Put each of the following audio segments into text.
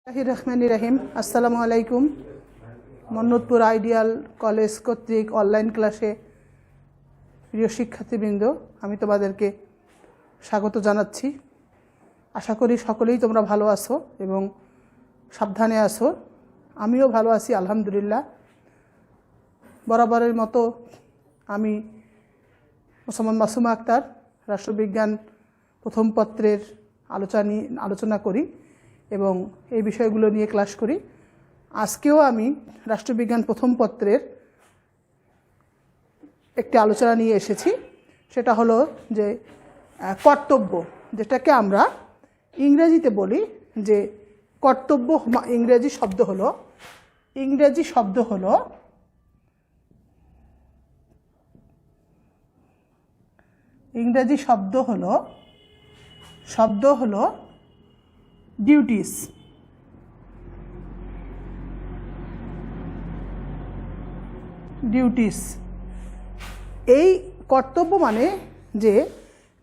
রহমানিরহিম। আসসালামু আলাইকুম। মন্নতপুর ideal college কর্তৃক অনলাইন ক্লাসে প্রিয় শিক্ষার্থীবৃন্দ, আমি তোমাদেরকে স্বাগত জানাচ্ছি। আশা করি সকলেই তোমরা ভালো আছো এবং সাবধানে আছো। আমিও ভালো আছি আলহামদুলিল্লাহ। বরাবরের মতো আমি মস্ত মাসুমা আক্তার রাষ্ট্রবিজ্ঞান প্রথম পত্রের আলোচনা করি এবং এই বিষয়গুলো নিয়ে ক্লাস করি। আজকেও আমি রাষ্ট্রবিজ্ঞান প্রথম পত্রের একটি আলোচনা নিয়ে এসেছি। সেটা হলো যে কর্তব্য, যেটাকে আমরা ইংরেজিতে বলি যে কর্তব্য। ইংরেজি শব্দ হলো ডিউটিস। এই কর্তব্য মানে যে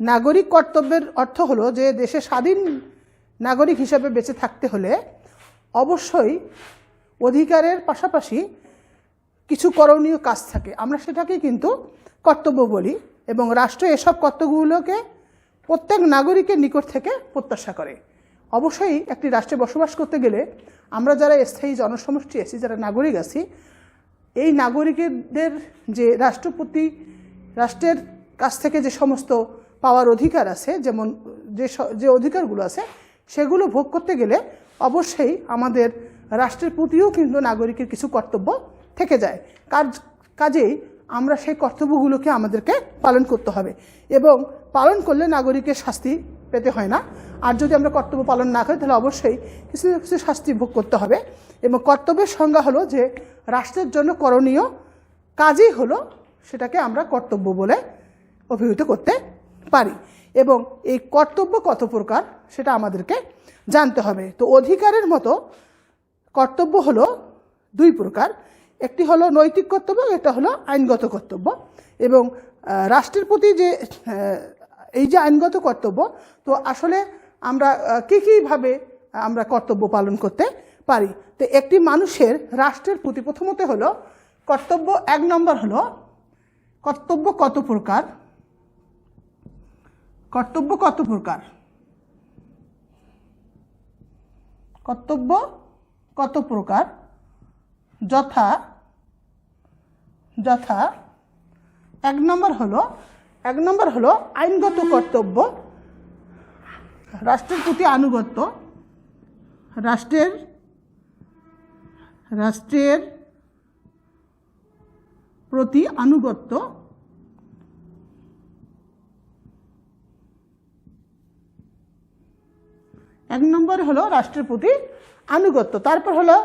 নাগরিক কর্তব্যের অর্থ হলো যে দেশে স্বাধীন নাগরিক হিসাবে বেঁচে থাকতে হলে অবশ্যই অধিকারের পাশাপাশি কিছু করণীয় কাজ থাকে, আমরা সেটাকে কিন্তু কর্তব্য বলি। এবং রাষ্ট্র এসব কর্তব্যগুলোকে প্রত্যেক নাগরিকের নিকট থেকে প্রত্যাশা করে। অবশ্যই একটি রাষ্ট্রে বসবাস করতে গেলে আমরা যারা স্থায়ী জনসমষ্টি আছি, যারা নাগরিক আছি, এই নাগরিকদের যে রাষ্ট্রের কাছ থেকে যে সমস্ত পাওয়ার অধিকার আছে, যেমন যে অধিকারগুলো আছে, সেগুলো ভোগ করতে গেলে অবশ্যই আমাদের রাষ্ট্রের প্রতিও কিন্তু নাগরিকের কিছু কর্তব্য থেকে যায়। কাজেই আমরা সেই কর্তব্যগুলোকে আমাদেরকে পালন করতে হবে এবং পালন করলে নাগরিকের শাস্তি পেতে হয় না। আর যদি আমরা কর্তব্য পালন না করি তাহলে অবশ্যই কিছু না কিছু শাস্তি ভোগ করতে হবে। এবং কর্তব্যের সংজ্ঞা হলো যে রাষ্ট্রের জন্য করণীয় কাজই হলো, সেটাকে আমরা কর্তব্য বলে অভিহিত করতে পারি। এবং এই কর্তব্য কত প্রকার সেটা আমাদেরকে জানতে হবে। তো অধিকারের মতো কর্তব্য হলো দুই প্রকার, একটি হলো নৈতিক কর্তব্য, এটা হলো আইনগত কর্তব্য। এবং রাষ্ট্রের প্রতি যে এই যে আইনগত কর্তব্য, তো আসলে আমরা কীভাবে আমরা কর্তব্য পালন করতে পারি। তো একটি মানুষের রাষ্ট্রের প্রতি প্রথমত হলো কর্তব্য। এক নম্বর হলো কর্তব্য কত প্রকার। যথা এক নম্বর হলো আইনগত কর্তব্য, রাষ্ট্রের প্রতি আনুগত্য। রাষ্ট্রের প্রতি আনুগত্য। এক নম্বরে হলো রাষ্ট্রের প্রতি আনুগত্য। তারপর হলো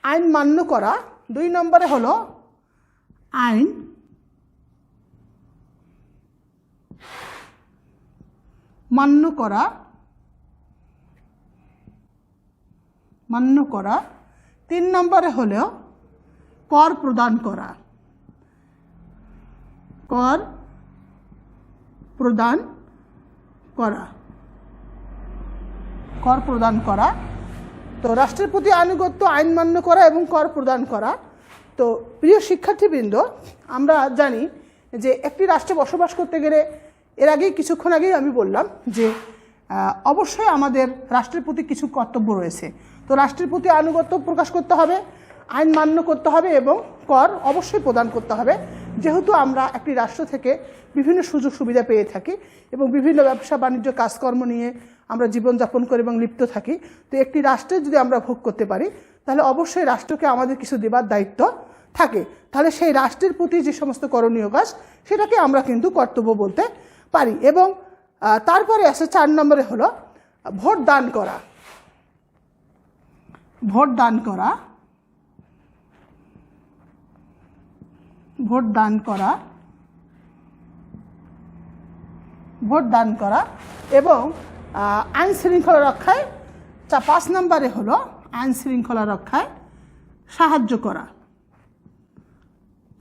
আইন মান্য করা। দুই নম্বরে হলো আইন মান্য করা। তিন নম্বরে হলো কর প্রদান করা। তো রাষ্ট্রের প্রতি আনুগত্য, আইন মান্য করা এবং কর প্রদান করা। তো প্রিয় শিক্ষার্থীবৃন্দ, আমরা জানি যে একটি রাষ্ট্রে বসবাস করতে গেলে কিছুক্ষণ আগেই আমি বললাম যে অবশ্যই আমাদের রাষ্ট্রের প্রতি কিছু কর্তব্য রয়েছে। তো রাষ্ট্রের প্রতি আনুগত্য প্রকাশ করতে হবে, আইন মান্য করতে হবে এবং কর অবশ্যই প্রদান করতে হবে। যেহেতু আমরা একটি রাষ্ট্র থেকে বিভিন্ন সুযোগ সুবিধা পেয়ে থাকি এবং বিভিন্ন ব্যবসা বাণিজ্য কাজকর্ম নিয়ে আমরা জীবনযাপন করি এবং লিপ্ত থাকি, তো একটি রাষ্ট্রে যদি আমরা ভোগ করতে পারি তাহলে অবশ্যই রাষ্ট্রকে আমাদের কিছু দেবার দায়িত্ব থাকে। তাহলে সেই রাষ্ট্রের প্রতি যে সমস্ত করণীয় কাজ, সেটাকে আমরা কিন্তু কর্তব্য বলতে পারি। এবং তারপরে আসে 4 নম্বরে হলো ভোট দান করা। এবং আইন শৃঙ্খলা রক্ষায় 5 নম্বরে হলো আইন শৃঙ্খলা রক্ষায় সাহায্য করা।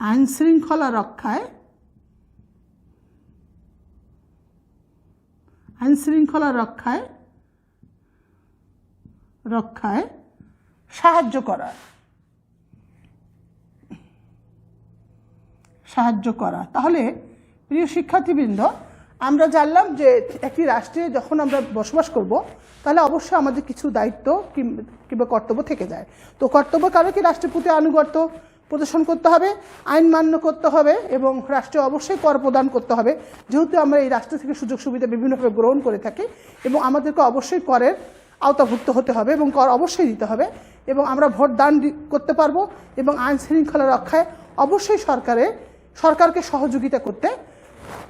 আইন শৃঙ্খলা রক্ষায় রক্ষায় সাহায্য করা, সাহায্য করা। তাহলে প্রিয় শিক্ষার্থীবৃন্দ, আমরা জানলাম যে একটি রাষ্ট্রে যখন আমরা বসবাস করব তাহলে অবশ্যই আমাদের কিছু দায়িত্ব কিংবা কর্তব্য থেকে যায়। তো কর্তব্য কারো কি রাষ্ট্রের প্রতি আনুগত্য প্রদর্শন করতে হবে, আইন মান্য করতে হবে এবং রাষ্ট্রে অবশ্যই কর প্রদান করতে হবে, যেহেতু আমরা এই রাষ্ট্র থেকে সুযোগ সুবিধা বিভিন্নভাবে গ্রহণ করে থাকি এবং আমাদেরকে অবশ্যই করের আওতাভুক্ত হতে হবে এবং কর অবশ্যই দিতে হবে এবং আমরা ভোট দান করতে পারবো এবং আইন শৃঙ্খলা রক্ষায় অবশ্যই সরকারকে সহযোগিতা করতে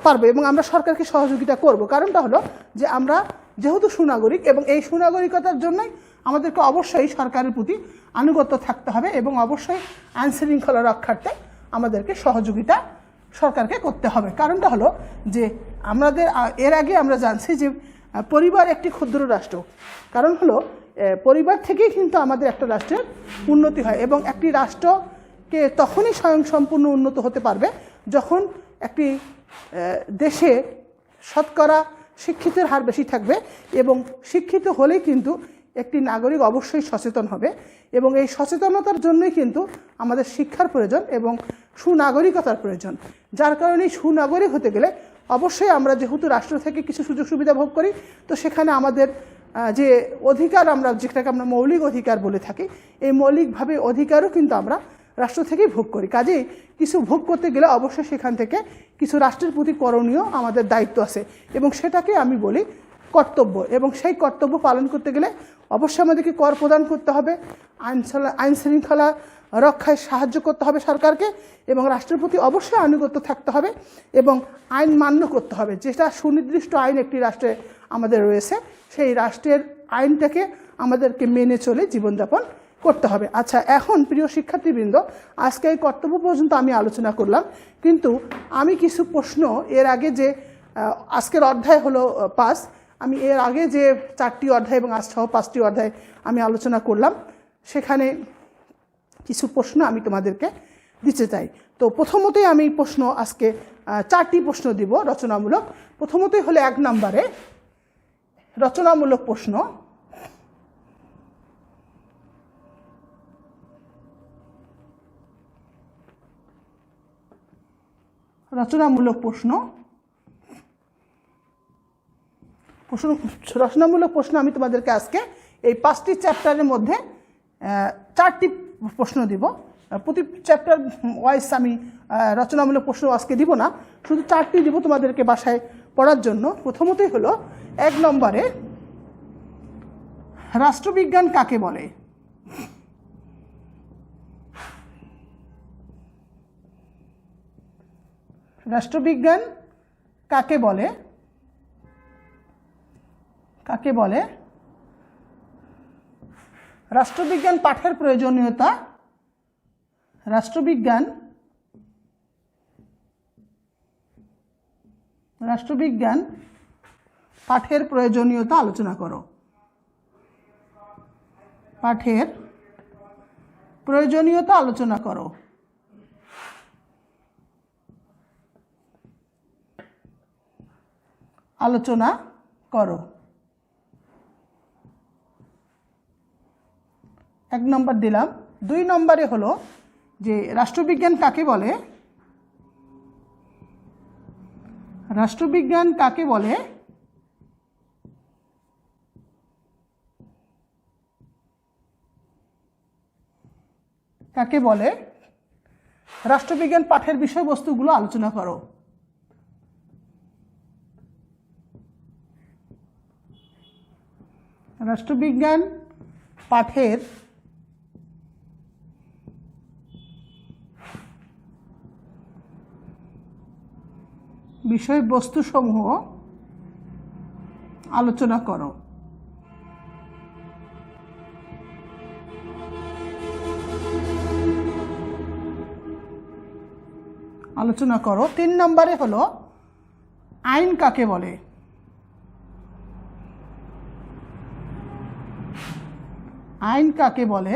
পারবো এবং আমরা সরকারকে সহযোগিতা করব। কারণটা হলো যে আমরা যেহেতু সুনাগরিক এবং এই সুনাগরিকতার জন্যই আমাদেরকে অবশ্যই সরকারের প্রতি আনুগত্য থাকতে হবে এবং অবশ্যই আইন শৃঙ্খলা রক্ষার্থে আমাদেরকে সহযোগিতা সরকারকে করতে হবে। কারণটা হলো যে আমাদের এর আগে আমরা জানছি যে পরিবার একটি ক্ষুদ্র রাষ্ট্র। কারণ হলো পরিবার থেকেই কিন্তু আমাদের একটা রাষ্ট্রের উন্নতি হয় এবং একটি রাষ্ট্রকে তখনই স্বয়ংসম্পূর্ণ উন্নত হতে পারবে যখন একটি দেশে শতকরা শিক্ষিতের হার বেশি থাকবে এবং শিক্ষিত হলেই কিন্তু একটি নাগরিক অবশ্যই সচেতন হবে এবং এই সচেতনতার জন্যই কিন্তু আমাদের শিক্ষার প্রয়োজন এবং সুনাগরিকতার প্রয়োজন। যার কারণে সুনাগরিক হতে গেলে অবশ্যই আমরা যেহেতু রাষ্ট্র থেকে কিছু সুযোগ সুবিধা ভোগ করি, তো সেখানে আমাদের যে অধিকার আমরা যেটাকে আমরা মৌলিক অধিকার বলে থাকি, এই মৌলিকভাবে অধিকারও কিন্তু আমরা রাষ্ট্র থেকেই ভোগ করি। কাজেই কিছু ভোগ করতে গেলে অবশ্যই সেখান থেকে কিছু রাষ্ট্রের প্রতি করণীয় আমাদের দায়িত্ব আছে এবং সেটাকে আমি বলি কর্তব্য এবং সেই কর্তব্য পালন করতে গেলে অবশ্যই আমাদেরকে কর প্রদান করতে হবে, আইন শৃঙ্খলা রক্ষায় সাহায্য করতে হবে সরকারকে এবং রাষ্ট্রের প্রতি অবশ্যই আনুগত্য থাকতে হবে এবং আইন মান্য করতে হবে। যেটা সুনির্দিষ্ট আইন একটি রাষ্ট্রে আমাদের রয়েছে, সেই রাষ্ট্রের আইনটাকে আমাদেরকে মেনে চলে জীবনযাপন করতে হবে। আচ্ছা, এখন প্রিয় শিক্ষার্থীবৃন্দ, আজকে এই কর্তব্য পর্যন্ত আমি আলোচনা করলাম, কিন্তু আমি কিছু প্রশ্ন এর আগে যে আজকের অধ্যায় হলো 5, আমি এর আগে যে 4টি অধ্যায় এবং আজ সহ 5টি অধ্যায় আমি আলোচনা করলাম, সেখানে কিছু প্রশ্ন আমি তোমাদেরকে দিতে চাই। তো প্রথমতই আমি প্রশ্ন আজকে 4টি প্রশ্ন দিব রচনামূলক। প্রথমতই হলো 1 নম্বরে রচনামূলক প্রশ্ন। রচনামূলক প্রশ্ন আমি তোমাদেরকে আজকে এই 5টি চ্যাপ্টারের মধ্যে 4টি প্রশ্ন দিব। প্রতি চ্যাপ্টার ওয়াইজ আমি রচনামূলক প্রশ্ন আজকে দিব না, শুধু 4টি দিব তোমাদেরকে বাসায় পড়ার জন্য। প্রথমতই হলো 1 নম্বরে রাষ্ট্রবিজ্ঞান কাকে বলে? রাষ্ট্রবিজ্ঞান কাকে বলে? কাকে বলে? রাষ্ট্রবিজ্ঞান পাঠের প্রয়োজনীয়তা। রাষ্ট্রবিজ্ঞান পাঠের প্রয়োজনীয়তা আলোচনা করো। পাঠের প্রয়োজনীয়তা আলোচনা করো। আলোচনা করো। 1 নম্বর দিলাম। 2 নম্বরে হলো যে রাষ্ট্রবিজ্ঞান কাকে বলে? রাষ্ট্রবিজ্ঞান কাকে বলে? কাকে বলে? রাষ্ট্রবিজ্ঞান পাঠের বিষয়বস্তুগুলো আলোচনা করো। রাষ্ট্রবিজ্ঞান পাঠের বিষয়বস্তুসমূহ আলোচনা করো। আলোচনা করো। 3 নম্বরে হলো আইন কাকে বলে? আইন কাকে বলে?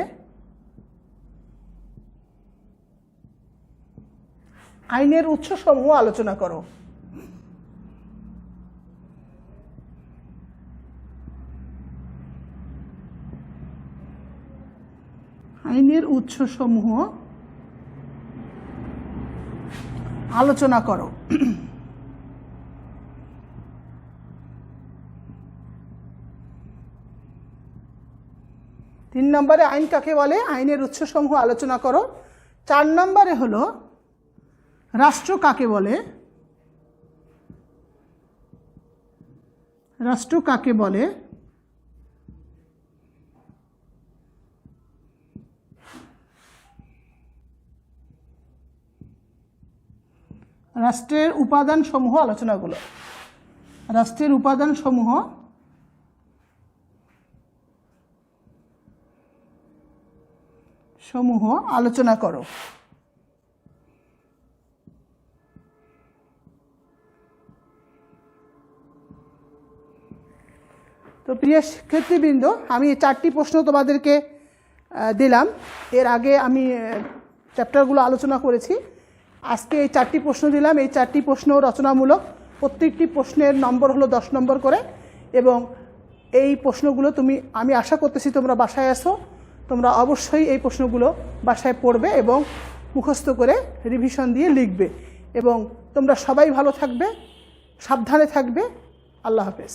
আইনের উৎসসমূহ আলোচনা করো। আইনের উৎসসমূহ আলোচনা করো। 3 নম্বরে আইন কাকে বলে, আইনের উৎসসমূহ আলোচনা করো। 4 নম্বরে হলো রাষ্ট্র কাকে বলে, রাষ্ট্র কাকে বলে। রাষ্ট্রের উপাদান সমূহ আলোচনাগুলো, রাষ্ট্রের উপাদান সমূহ আলোচনা করো। তো প্রিয় শিক্ষার্থীবৃন্দ, আমি 4টি প্রশ্ন তোমাদেরকে দিলাম। এর আগে আমি চ্যাপ্টারগুলো আলোচনা করেছি। আজকে এই 4টি প্রশ্ন দিলাম। এই 4টি প্রশ্ন রচনামূলক। প্রত্যেকটি প্রশ্নের নম্বর হলো 10 নম্বর করে, এবং এই প্রশ্নগুলো আমি আশা করতেছি তোমরা বাসায় আসো, তোমরা অবশ্যই এই প্রশ্নগুলো বাসায় পড়বে এবং মুখস্থ করে রিভিশন দিয়ে লিখবে। এবং তোমরা সবাই ভালো থাকবে, সাবধানে থাকবে। আল্লাহ হাফেজ।